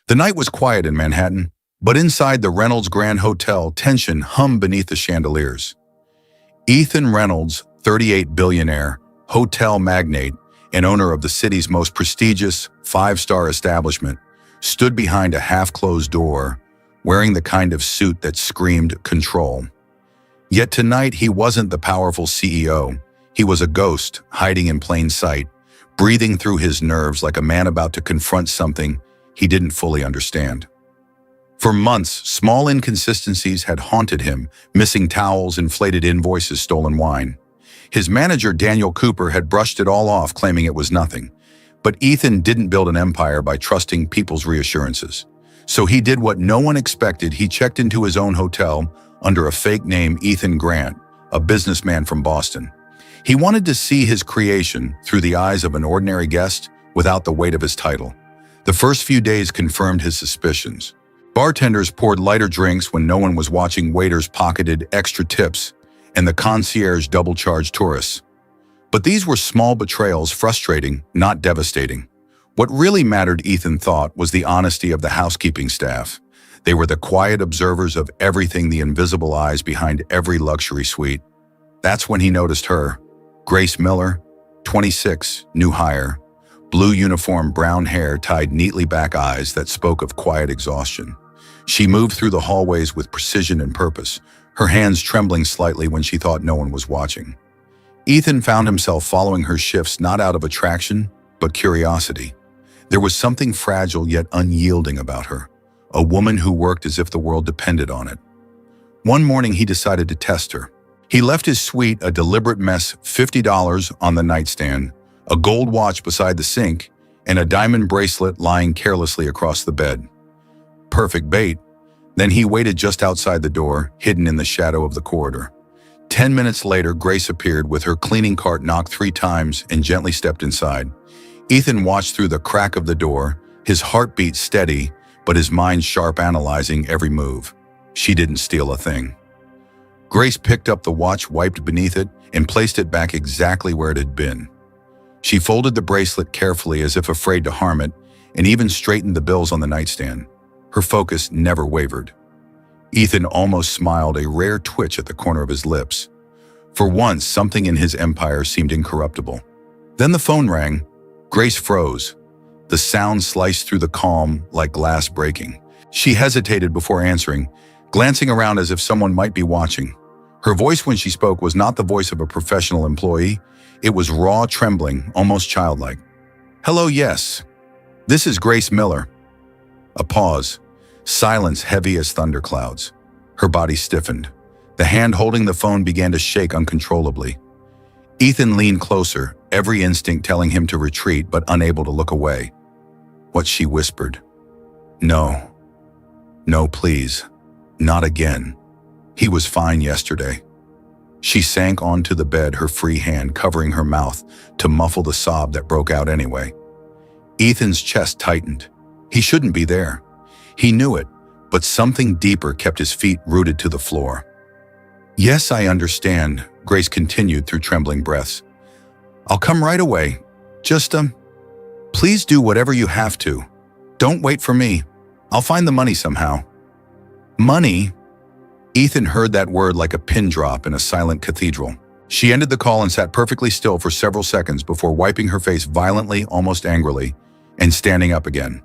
The night was quiet in Manhattan, but inside the Reynolds Grand Hotel, tension hummed beneath the chandeliers. Ethan Reynolds, 38 billionaire, hotel magnate, and owner of the city's most prestigious five-star establishment, stood behind a half-closed door, wearing the kind of suit that screamed control. Yet tonight he wasn't the powerful CEO. He was a ghost, hiding in plain sight, breathing through his nerves like a man about to confront something he didn't fully understand. For months, small inconsistencies had haunted him: missing towels, inflated invoices, stolen wine. His manager, Daniel Cooper, had brushed it all off, claiming it was nothing. But Ethan didn't build an empire by trusting people's reassurances. So he did what no one expected. He checked into his own hotel under a fake name, Ethan Grant, a businessman from Boston. He wanted to see his creation through the eyes of an ordinary guest without the weight of his title. The first few days confirmed his suspicions. Bartenders poured lighter drinks when no one was watching, waiters pocketed extra tips, and the concierge double-charged tourists. But these were small betrayals, frustrating, not devastating. What really mattered, Ethan thought, was the honesty of the housekeeping staff. They were the quiet observers of everything, the invisible eyes behind every luxury suite. That's when he noticed her. Grace Miller, 26, new hire, blue uniform, brown hair tied neatly back, eyes that spoke of quiet exhaustion. She moved through the hallways with precision and purpose, her hands trembling slightly when she thought no one was watching. Ethan found himself following her shifts, not out of attraction, but curiosity. There was something fragile yet unyielding about her, a woman who worked as if the world depended on it. One morning he decided to test her. He left his suite a deliberate mess: $50 on the nightstand, a gold watch beside the sink, and a diamond bracelet lying carelessly across the bed. Perfect bait. Then he waited just outside the door, hidden in the shadow of the corridor. 10 minutes later, Grace appeared with her cleaning cart, knocked 3 times, and gently stepped inside. Ethan watched through the crack of the door, his heartbeat steady, but his mind sharp, analyzing every move. She didn't steal a thing. Grace picked up the watch, wiped beneath it, and placed it back exactly where it had been. She folded the bracelet carefully as if afraid to harm it, and even straightened the bills on the nightstand. Her focus never wavered. Ethan almost smiled, a rare twitch at the corner of his lips. For once, something in his empire seemed incorruptible. Then the phone rang. Grace froze. The sound sliced through the calm like glass breaking. She hesitated before answering, glancing around as if someone might be watching. Her voice when she spoke was not the voice of a professional employee. It was raw, trembling, almost childlike. "Hello, yes. This is Grace Miller." A pause. Silence heavy as thunderclouds. Her body stiffened. The hand holding the phone began to shake uncontrollably. Ethan leaned closer, every instinct telling him to retreat, but unable to look away. What she whispered. "No. No, please. Not again. He was fine yesterday." She sank onto the bed, her free hand covering her mouth to muffle the sob that broke out anyway. Ethan's chest tightened. He shouldn't be there. He knew it, but something deeper kept his feet rooted to the floor. "Yes, I understand," Grace continued through trembling breaths. "I'll come right away. Just, please do whatever you have to. Don't wait for me. I'll find the money somehow." Money? Ethan heard that word like a pin drop in a silent cathedral. She ended the call and sat perfectly still for several seconds before wiping her face violently, almost angrily, and standing up again.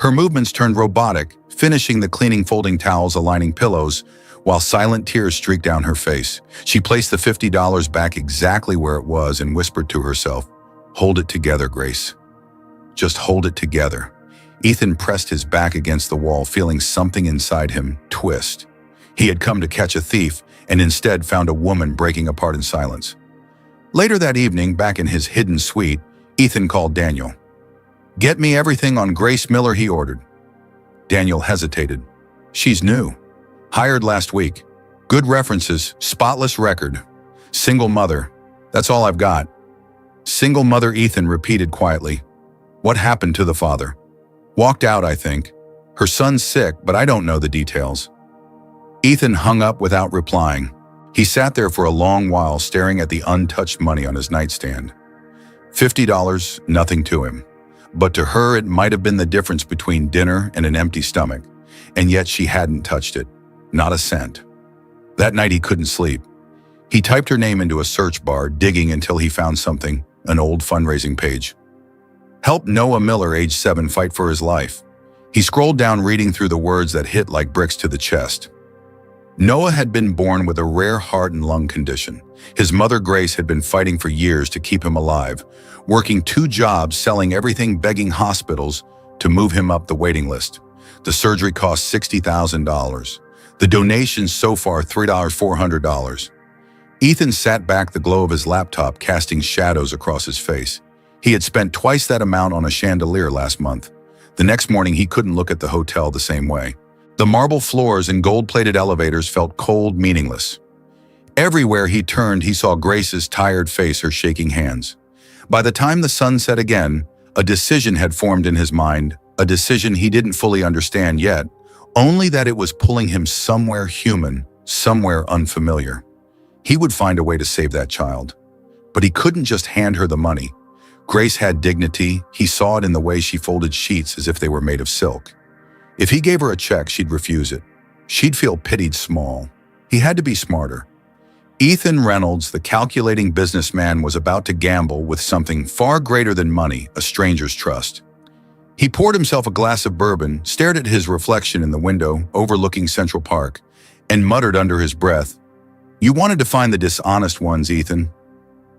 Her movements turned robotic, finishing the cleaning, folding towels, aligning pillows, while silent tears streaked down her face. She placed the $50 back exactly where it was and whispered to herself, "Hold it together, Grace. Just hold it together." Ethan pressed his back against the wall, feeling something inside him twist. He had come to catch a thief and instead found a woman breaking apart in silence. Later that evening, back in his hidden suite, Ethan called Daniel. "Get me everything on Grace Miller," he ordered. Daniel hesitated. "She's new. Hired last week. Good references, spotless record. Single mother. That's all I've got." "Single mother," Ethan repeated quietly. "What happened to the father?" "Walked out, I think. Her son's sick, but I don't know the details." Ethan hung up without replying. He sat there for a long while, staring at the untouched money on his nightstand. $50, nothing to him. But to her, it might have been the difference between dinner and an empty stomach, and yet she hadn't touched it. Not a cent. That night he couldn't sleep. He typed her name into a search bar, digging until he found something, an old fundraising page. Help Noah Miller, age 7, fight for his life. He scrolled down, reading through the words that hit like bricks to the chest. Noah had been born with a rare heart and lung condition. His mother, Grace, had been fighting for years to keep him alive, working 2 jobs, selling everything, begging hospitals to move him up the waiting list. The surgery cost $60,000. The donations so far, $400. Ethan sat back, the glow of his laptop casting shadows across his face. He had spent twice that amount on a chandelier last month. The next morning, he couldn't look at the hotel the same way. The marble floors and gold-plated elevators felt cold, meaningless. Everywhere he turned, he saw Grace's tired face, her shaking hands. By the time the sun set again, a decision had formed in his mind, a decision he didn't fully understand yet, only that it was pulling him somewhere human, somewhere unfamiliar. He would find a way to save that child. But he couldn't just hand her the money. Grace had dignity. He saw it in the way she folded sheets as if they were made of silk. If he gave her a check, she'd refuse it. She'd feel pitied small. He had to be smarter. Ethan Reynolds, the calculating businessman, was about to gamble with something far greater than money, a stranger's trust. He poured himself a glass of bourbon, stared at his reflection in the window overlooking Central Park, and muttered under his breath, "You wanted to find the dishonest ones, Ethan.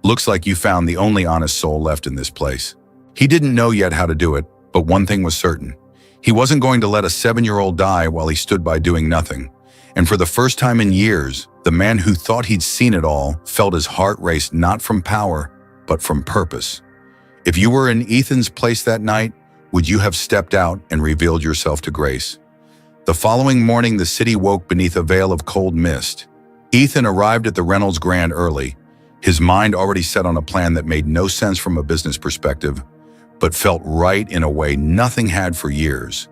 Looks like you found the only honest soul left in this place." He didn't know yet how to do it, but one thing was certain. He wasn't going to let a 7-year-old die while he stood by doing nothing. And for the first time in years, the man who thought he'd seen it all felt his heart race, not from power, but from purpose. If you were in Ethan's place that night, would you have stepped out and revealed yourself to Grace? The following morning, the city woke beneath a veil of cold mist. Ethan arrived at the Reynolds Grand early, his mind already set on a plan that made no sense from a business perspective, but felt right in a way nothing had for years.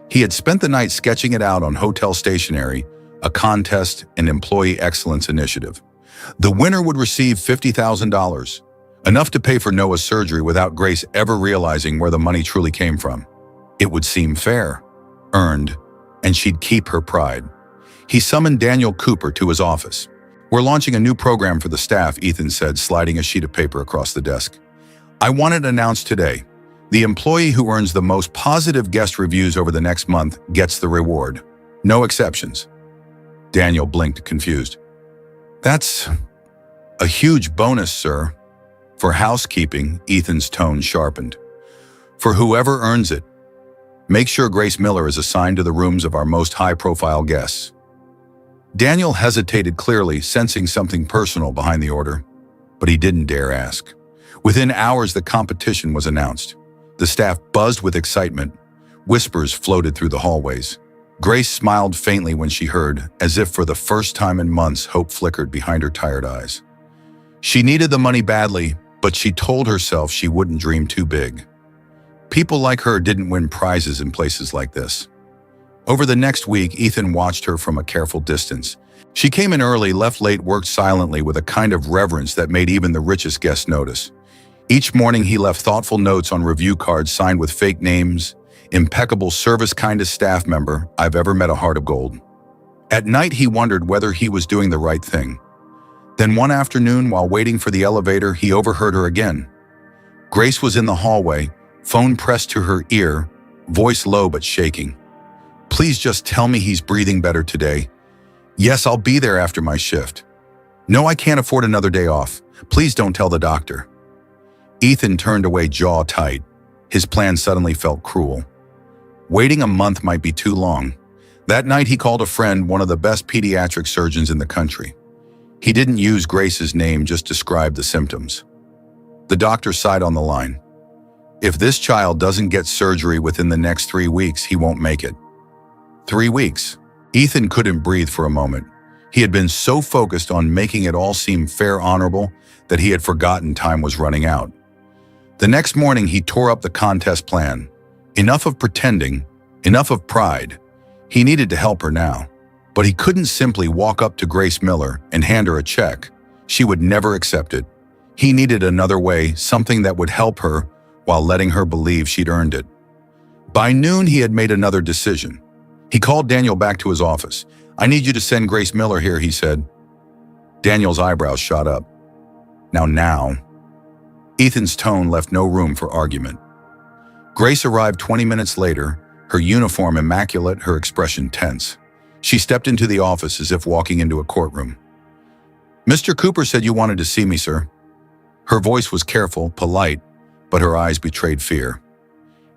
He had spent the night sketching it out on hotel stationery, a contest, an employee excellence initiative. The winner would receive $50,000, enough to pay for Noah's surgery without Grace ever realizing where the money truly came from. It would seem fair, earned, and she'd keep her pride. He summoned Daniel Cooper to his office. "We're launching a new program for the staff," Ethan said, sliding a sheet of paper across the desk. "I want it announced today. The employee who earns the most positive guest reviews over the next month gets the reward. No exceptions." Daniel blinked, confused. "That's a huge bonus, sir." "For housekeeping," Ethan's tone sharpened. "For whoever earns it. Make sure Grace Miller is assigned to the rooms of our most high-profile guests." Daniel hesitated, clearly sensing something personal behind the order, but he didn't dare ask. Within hours, the competition was announced. The staff buzzed with excitement. Whispers floated through the hallways. Grace smiled faintly when she heard, as if for the first time in months, hope flickered behind her tired eyes. She needed the money badly, but she told herself she wouldn't dream too big. People like her didn't win prizes in places like this. Over the next week, Ethan watched her from a careful distance. She came in early, left late, worked silently with a kind of reverence that made even the richest guests notice. Each morning, he left thoughtful notes on review cards signed with fake names. "Impeccable service, kindest staff member I've ever met, a heart of gold." At night, he wondered whether he was doing the right thing. Then one afternoon, while waiting for the elevator, he overheard her again. Grace was in the hallway, phone pressed to her ear, voice low but shaking. "Please just tell me he's breathing better today. Yes, I'll be there after my shift. No, I can't afford another day off. Please don't tell the doctor." Ethan turned away, jaw tight. His plan suddenly felt cruel. Waiting a month might be too long. That night, he called a friend, one of the best pediatric surgeons in the country. He didn't use Grace's name, just described the symptoms. The doctor sighed on the line. "If this child doesn't get surgery within the next 3 weeks, he won't make it." 3 weeks. Ethan couldn't breathe for a moment. He had been so focused on making it all seem fair, honorable, that he had forgotten time was running out. The next morning, he tore up the contest plan. Enough of pretending, enough of pride. He needed to help her now. But he couldn't simply walk up to Grace Miller and hand her a check. She would never accept it. He needed another way, something that would help her, while letting her believe she'd earned it. By noon, he had made another decision. He called Daniel back to his office. "I need you to send Grace Miller here," he said. Daniel's eyebrows shot up. Now. Ethan's tone left no room for argument. Grace arrived 20 minutes later, her uniform immaculate, her expression tense. She stepped into the office as if walking into a courtroom. "Mr. Cooper said you wanted to see me, sir." Her voice was careful, polite, but her eyes betrayed fear.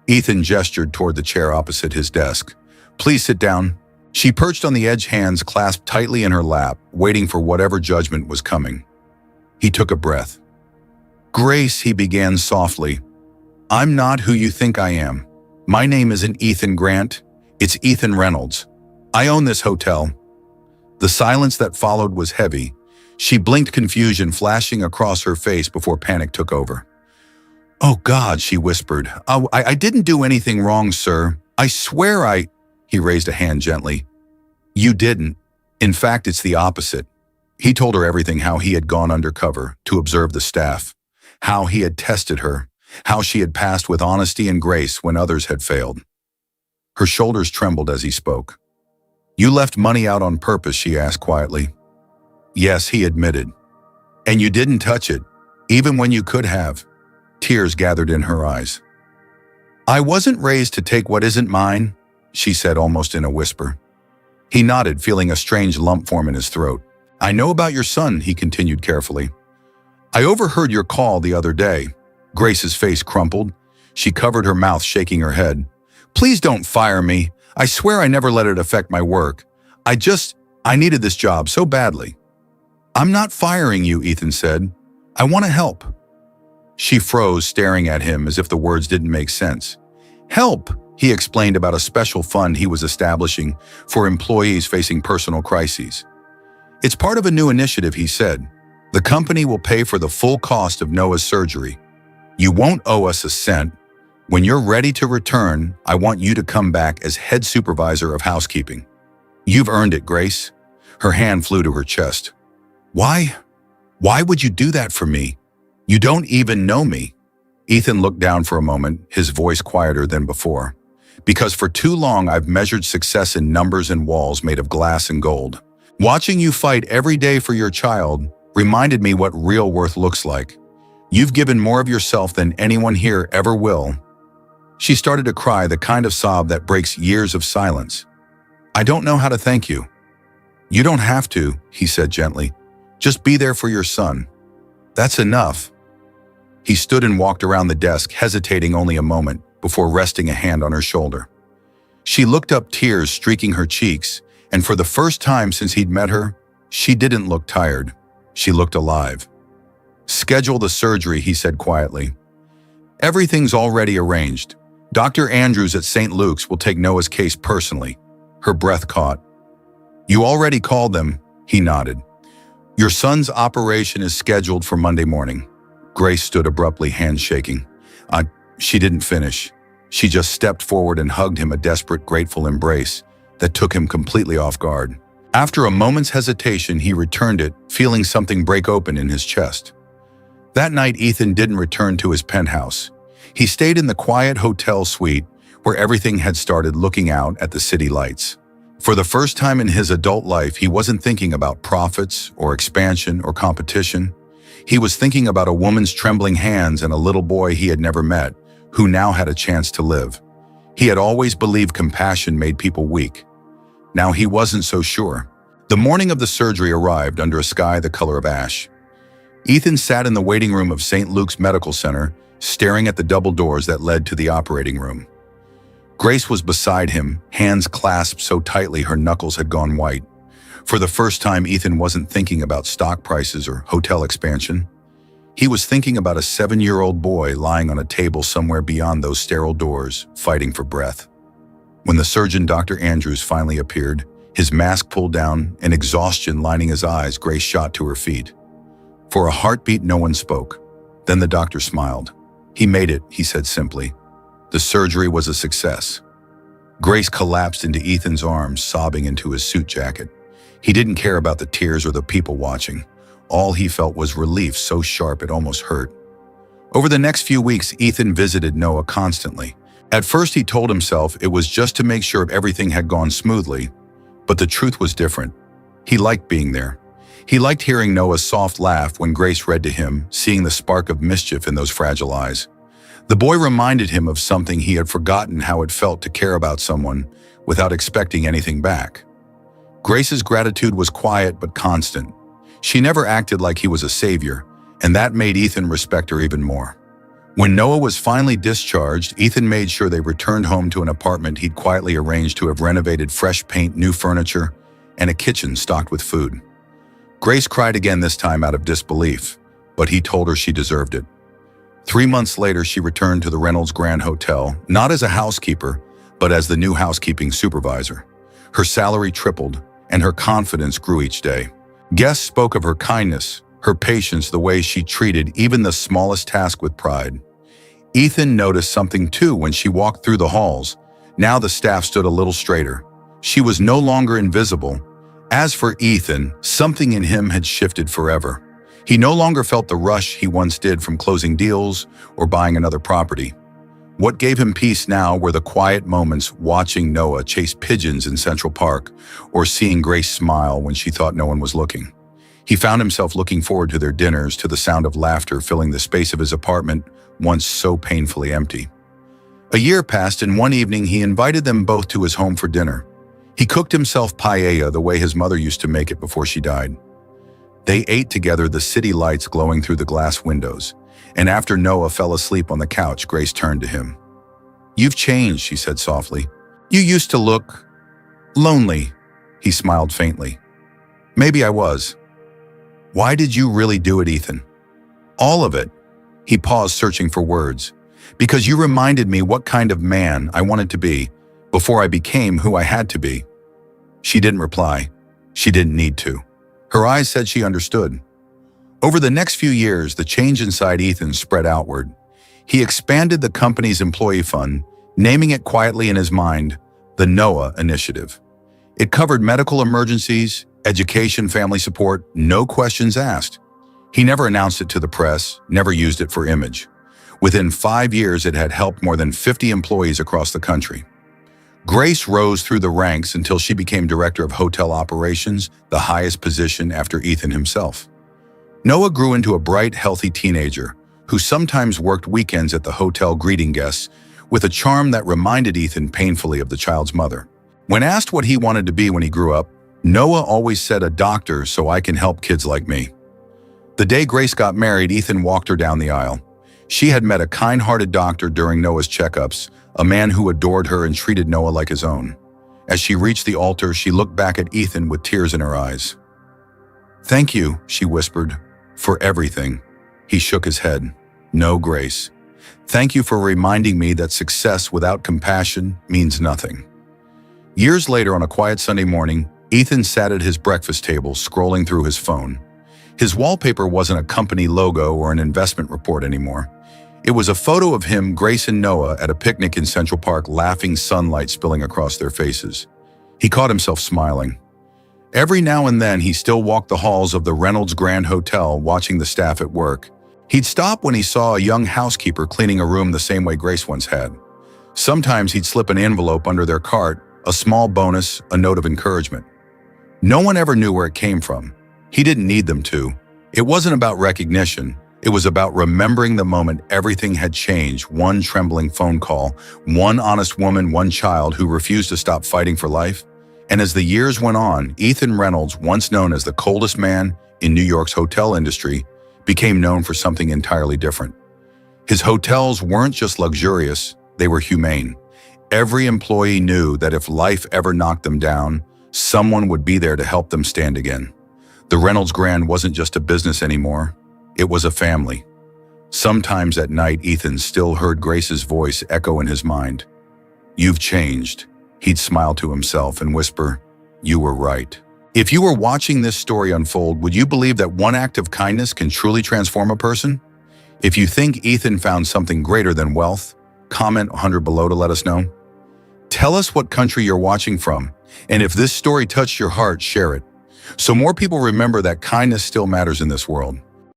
Ethan gestured toward the chair opposite his desk. "Please sit down." She perched on the edge, hands clasped tightly in her lap, waiting for whatever judgment was coming. He took a breath. "Grace," he began softly, "I'm not who you think I am. My name isn't Ethan Grant, it's Ethan Reynolds. I own this hotel." The silence that followed was heavy. She blinked, confusion flashing across her face before panic took over. "Oh God," she whispered. I didn't do anything wrong, sir. I swear I—" He raised a hand gently. "You didn't. In fact, it's the opposite." He told her everything, how he had gone undercover to observe the staff, how he had tested her, how she had passed with honesty and grace when others had failed. Her shoulders trembled as he spoke. "You left money out on purpose?" she asked quietly. "Yes," he admitted. "And you didn't touch it, even when you could have." Tears gathered in her eyes. "I wasn't raised to take what isn't mine," she said almost in a whisper. He nodded, feeling a strange lump form in his throat. "I know about your son," he continued carefully. "I overheard your call the other day." Grace's face crumpled. She covered her mouth, shaking her head. "Please don't fire me. I swear I never let it affect my work. I needed this job so badly." "I'm not firing you," Ethan said. "I want to help." She froze, staring at him as if the words didn't make sense. "Help," he explained about a special fund he was establishing for employees facing personal crises. "It's part of a new initiative," he said. "The company will pay for the full cost of Noah's surgery. You won't owe us a cent. When you're ready to return, I want you to come back as head supervisor of housekeeping. You've earned it, Grace." Her hand flew to her chest. Why would you do that for me? You don't even know me." Ethan looked down for a moment, his voice quieter than before. "Because for too long I've measured success in numbers and walls made of glass and gold. Watching you fight every day for your child reminded me what real worth looks like. You've given more of yourself than anyone here ever will." She started to cry, the kind of sob that breaks years of silence. "I don't know how to thank you." "You don't have to," he said gently. "Just be there for your son. That's enough." He stood and walked around the desk, hesitating only a moment before resting a hand on her shoulder. She looked up, tears streaking her cheeks, and for the first time since he'd met her, she didn't look tired. She looked alive. "Schedule the surgery," he said quietly. "Everything's already arranged. Dr. Andrews at St. Luke's will take Noah's case personally." Her breath caught. "You already called them?" He nodded. "Your son's operation is scheduled for Monday morning." Grace stood abruptly, hands shaking. She didn't finish. She just stepped forward and hugged him, a desperate, grateful embrace that took him completely off guard. After a moment's hesitation, he returned it, feeling something break open in his chest. That night, Ethan didn't return to his penthouse. He stayed in the quiet hotel suite where everything had started, looking out at the city lights. For the first time in his adult life, he wasn't thinking about profits or expansion or competition. He was thinking about a woman's trembling hands and a little boy he had never met, who now had a chance to live. He had always believed compassion made people weak. Now he wasn't so sure. The morning of the surgery arrived under a sky the color of ash. Ethan sat in the waiting room of St. Luke's Medical Center, staring at the double doors that led to the operating room. Grace was beside him, hands clasped so tightly her knuckles had gone white. For the first time, Ethan wasn't thinking about stock prices or hotel expansion. He was thinking about a 7-year-old boy lying on a table somewhere beyond those sterile doors, fighting for breath. When the surgeon, Dr. Andrews, finally appeared, his mask pulled down and exhaustion lining his eyes, Grace shot to her feet. For a heartbeat, no one spoke. Then the doctor smiled. "He made it," he said simply. "The surgery was a success." Grace collapsed into Ethan's arms, sobbing into his suit jacket. He didn't care about the tears or the people watching. All he felt was relief so sharp it almost hurt. Over the next few weeks, Ethan visited Noah constantly. At first, he told himself it was just to make sure everything had gone smoothly, but the truth was different. He liked being there. He liked hearing Noah's soft laugh when Grace read to him, seeing the spark of mischief in those fragile eyes. The boy reminded him of something he had forgotten, how it felt to care about someone without expecting anything back. Grace's gratitude was quiet but constant. She never acted like he was a savior, and that made Ethan respect her even more. When Noah was finally discharged, Ethan made sure they returned home to an apartment he'd quietly arranged to have renovated, fresh paint, new furniture, and a kitchen stocked with food. Grace cried again, this time out of disbelief, but he told her she deserved it. 3 months later, she returned to the Reynolds Grand Hotel, not as a housekeeper, but as the new housekeeping supervisor. Her salary tripled, and her confidence grew each day. Guests spoke of her kindness, her patience, the way she treated even the smallest task with pride. Ethan noticed something too when she walked through the halls. Now the staff stood a little straighter. She was no longer invisible. As for Ethan, something in him had shifted forever. He no longer felt the rush he once did from closing deals or buying another property. What gave him peace now were the quiet moments, watching Noah chase pigeons in Central Park or seeing Grace smile when she thought no one was looking. He found himself looking forward to their dinners, to the sound of laughter filling the space of his apartment, once so painfully empty. A year passed, and one evening he invited them both to his home for dinner. He cooked himself paella the way his mother used to make it before she died. They ate together, the city lights glowing through the glass windows. And after Noah fell asleep on the couch, Grace turned to him. "You've changed," she said softly. "You used to look lonely." He smiled faintly. "Maybe I was." "Why did you really do it, Ethan?" "All of it." He paused, searching for words. "Because you reminded me what kind of man I wanted to be before I became who I had to be." She didn't reply. She didn't need to. Her eyes said she understood. Over the next few years, the change inside Ethan spread outward. He expanded the company's employee fund, naming it quietly in his mind the Noah Initiative. It covered medical emergencies, education, family support, no questions asked. He never announced it to the press, never used it for image. Within 5 years, it had helped more than 50 employees across the country. Grace rose through the ranks until she became director of hotel operations, the highest position after Ethan himself. Noah grew into a bright, healthy teenager who sometimes worked weekends at the hotel greeting guests, with a charm that reminded Ethan painfully of the child's mother. When asked what he wanted to be when he grew up, Noah always said, "A doctor so I can help kids like me." The day Grace got married, Ethan walked her down the aisle. She had met a kind-hearted doctor during Noah's checkups, a man who adored her and treated Noah like his own. As she reached the altar, she looked back at Ethan with tears in her eyes. "Thank you," she whispered, "for everything." He shook his head. "No, Grace. Thank you for reminding me that success without compassion means nothing." Years later, on a quiet Sunday morning, Ethan sat at his breakfast table, scrolling through his phone. His wallpaper wasn't a company logo or an investment report anymore. It was a photo of him, Grace, and Noah at a picnic in Central Park, laughing, sunlight spilling across their faces. He caught himself smiling. Every now and then, he still walked the halls of the Reynolds Grand Hotel, watching the staff at work. He'd stop when he saw a young housekeeper cleaning a room the same way Grace once had. Sometimes he'd slip an envelope under their cart, a small bonus, a note of encouragement. No one ever knew where it came from. He didn't need them to. It wasn't about recognition. It was about remembering the moment everything had changed. One trembling phone call, one honest woman, one child who refused to stop fighting for life. And as the years went on, Ethan Reynolds, once known as the coldest man in New York's hotel industry, became known for something entirely different. His hotels weren't just luxurious, they were humane. Every employee knew that if life ever knocked them down, someone would be there to help them stand again. The Reynolds Grand wasn't just a business anymore, it was a family. Sometimes at night, Ethan still heard Grace's voice echo in his mind. "You've changed." He'd smile to himself and whisper, "You were right." If you were watching this story unfold, would you believe that one act of kindness can truly transform a person? If you think Ethan found something greater than wealth, comment 100 below to let us know. Tell us what country you're watching from, and if this story touched your heart, share it, so more people remember that kindness still matters in this world.